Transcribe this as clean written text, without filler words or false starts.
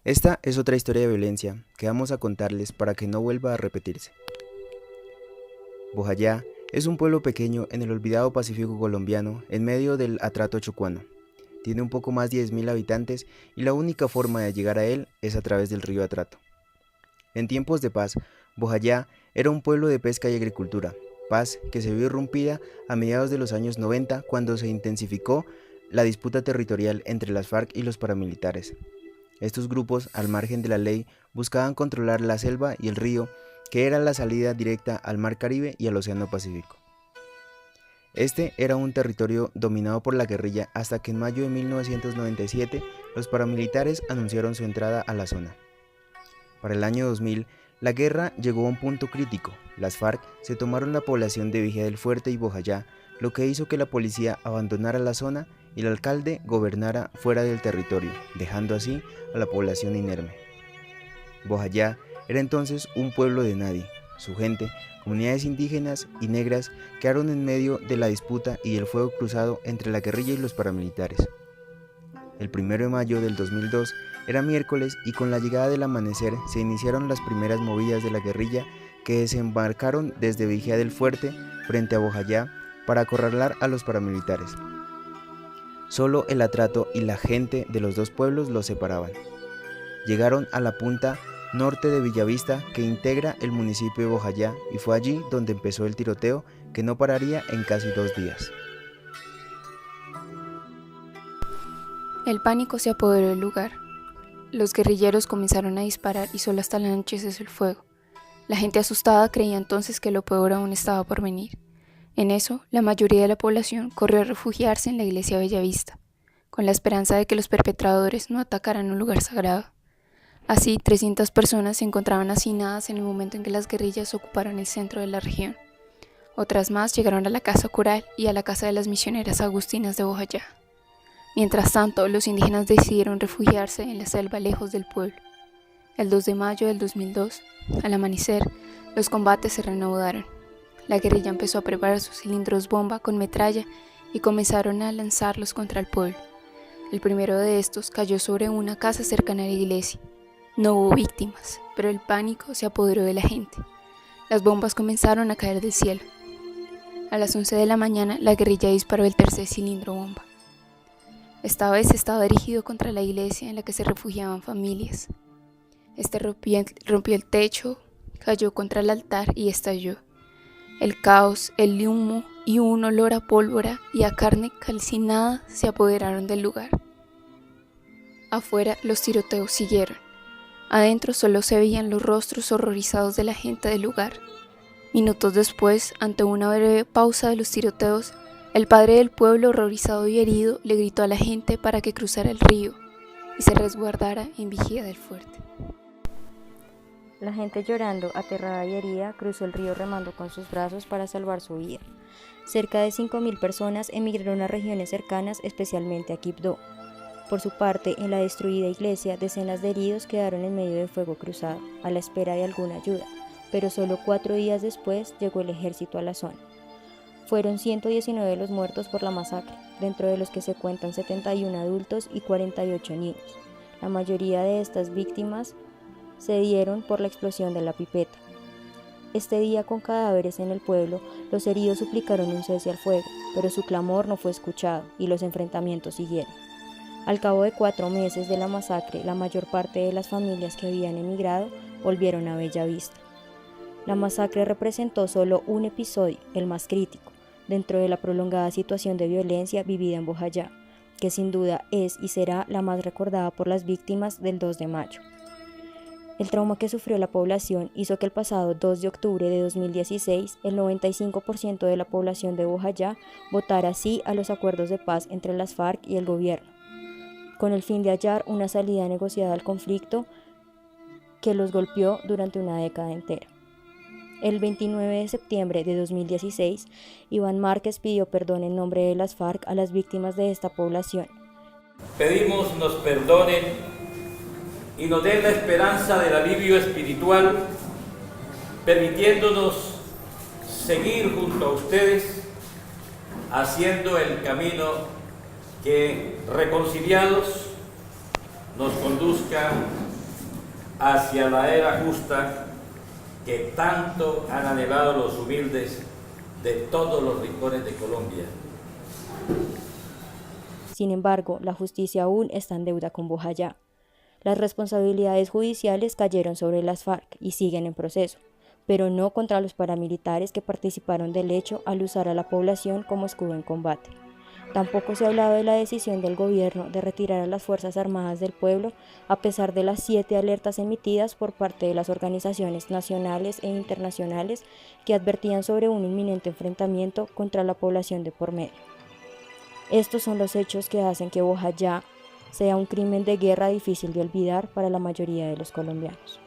Esta es otra historia de violencia que vamos a contarles para que no vuelva a repetirse. Bojayá es un pueblo pequeño en el olvidado Pacífico colombiano, en medio del Atrato chocuano. Tiene un poco más de 10.000 habitantes y la única forma de llegar a él es a través del río Atrato. En tiempos de paz, Bojayá era un pueblo de pesca y agricultura, paz que se vio irrumpida a mediados de los años 90 cuando se intensificó la disputa territorial entre las FARC y los paramilitares. Estos grupos, al margen de la ley, buscaban controlar la selva y el río, que era la salida directa al Mar Caribe y al Océano Pacífico. Este era un territorio dominado por la guerrilla hasta que en mayo de 1997 los paramilitares anunciaron su entrada a la zona. Para el año 2000, la guerra llegó a un punto crítico. Las FARC se tomaron la población de Vigía del Fuerte y Bojayá, lo que hizo que la policía abandonara la zona y el alcalde gobernara fuera del territorio, dejando así a la población inerme. Bojayá era entonces un pueblo de nadie. Su gente, comunidades indígenas y negras, quedaron en medio de la disputa y el fuego cruzado entre la guerrilla y los paramilitares. El 1 de mayo del 2002 era miércoles y con la llegada del amanecer se iniciaron las primeras movidas de la guerrilla que desembarcaron desde Vigía del Fuerte frente a Bojayá para acorralar a los paramilitares. Solo el Atrato y la gente de los dos pueblos los separaban. Llegaron a la punta norte de Villavista, que integra el municipio de Bojayá, y fue allí donde empezó el tiroteo, que no pararía en casi 2 días. El pánico se apoderó del lugar. Los guerrilleros comenzaron a disparar y solo hasta la noche cesó el fuego. La gente asustada creía entonces que lo peor aún estaba por venir. En eso, la mayoría de la población corrió a refugiarse en la iglesia Bellavista, con la esperanza de que los perpetradores no atacaran un lugar sagrado. Así, 300 personas se encontraban hacinadas en el momento en que las guerrillas ocuparon el centro de la región. Otras más llegaron a la casa cural y a la casa de las misioneras agustinas de Bojayá. Mientras tanto, los indígenas decidieron refugiarse en la selva lejos del pueblo. El 2 de mayo del 2002, al amanecer, los combates se reanudaron. La guerrilla empezó a preparar sus cilindros bomba con metralla y comenzaron a lanzarlos contra el pueblo. El primero de estos cayó sobre una casa cercana a la iglesia. No hubo víctimas, pero el pánico se apoderó de la gente. Las bombas comenzaron a caer del cielo. A las 11 de la mañana, la guerrilla disparó el tercer cilindro bomba. Esta vez estaba dirigido contra la iglesia en la que se refugiaban familias. Este rompió el techo, cayó contra el altar y estalló. El caos, el humo y un olor a pólvora y a carne calcinada se apoderaron del lugar. Afuera, los tiroteos siguieron. Adentro solo se veían los rostros horrorizados de la gente del lugar. Minutos después, ante una breve pausa de los tiroteos, el padre del pueblo, horrorizado y herido, le gritó a la gente para que cruzara el río y se resguardara en Vigía del Fuerte. La gente llorando, aterrada y herida, cruzó el río remando con sus brazos para salvar su vida. Cerca de 5.000 personas emigraron a regiones cercanas, especialmente a Quibdó. Por su parte, en la destruida iglesia, decenas de heridos quedaron en medio del fuego cruzado, a la espera de alguna ayuda, pero solo 4 días después llegó el ejército a la zona. Fueron 119 los muertos por la masacre, dentro de los que se cuentan 71 adultos y 48 niños. La mayoría de estas víctimas se dieron por la explosión de la pipeta. Este día, con cadáveres en el pueblo, los heridos suplicaron un cese al fuego, pero su clamor no fue escuchado y los enfrentamientos siguieron. Al cabo de 4 meses de la masacre, la mayor parte de las familias que habían emigrado volvieron a Bellavista. La masacre representó solo un episodio, el más crítico, dentro de la prolongada situación de violencia vivida en Bojayá, que sin duda es y será la más recordada por las víctimas del 2 de mayo. El trauma que sufrió la población hizo que el pasado 2 de octubre de 2016, el 95% de la población de Bojayá votara sí a los acuerdos de paz entre las FARC y el gobierno, con el fin de hallar una salida negociada al conflicto que los golpeó durante una década entera. El 29 de septiembre de 2016, Iván Márquez pidió perdón en nombre de las FARC a las víctimas de esta población. Pedimos nos perdonen y nos den la esperanza del alivio espiritual, permitiéndonos seguir junto a ustedes, haciendo el camino que, reconciliados, nos conduzca hacia la era justa que tanto han anhelado los humildes de todos los rincones de Colombia. Sin embargo, la justicia aún está en deuda con Bojayá. Las responsabilidades judiciales cayeron sobre las FARC y siguen en proceso, pero no contra los paramilitares que participaron del hecho al usar a la población como escudo en combate. Tampoco se ha hablado de la decisión del gobierno de retirar a las Fuerzas Armadas del pueblo, a pesar de las 7 alertas emitidas por parte de las organizaciones nacionales e internacionales que advertían sobre un inminente enfrentamiento contra la población de por medio. Estos son los hechos que hacen que Bojayá sea un crimen de guerra difícil de olvidar para la mayoría de los colombianos.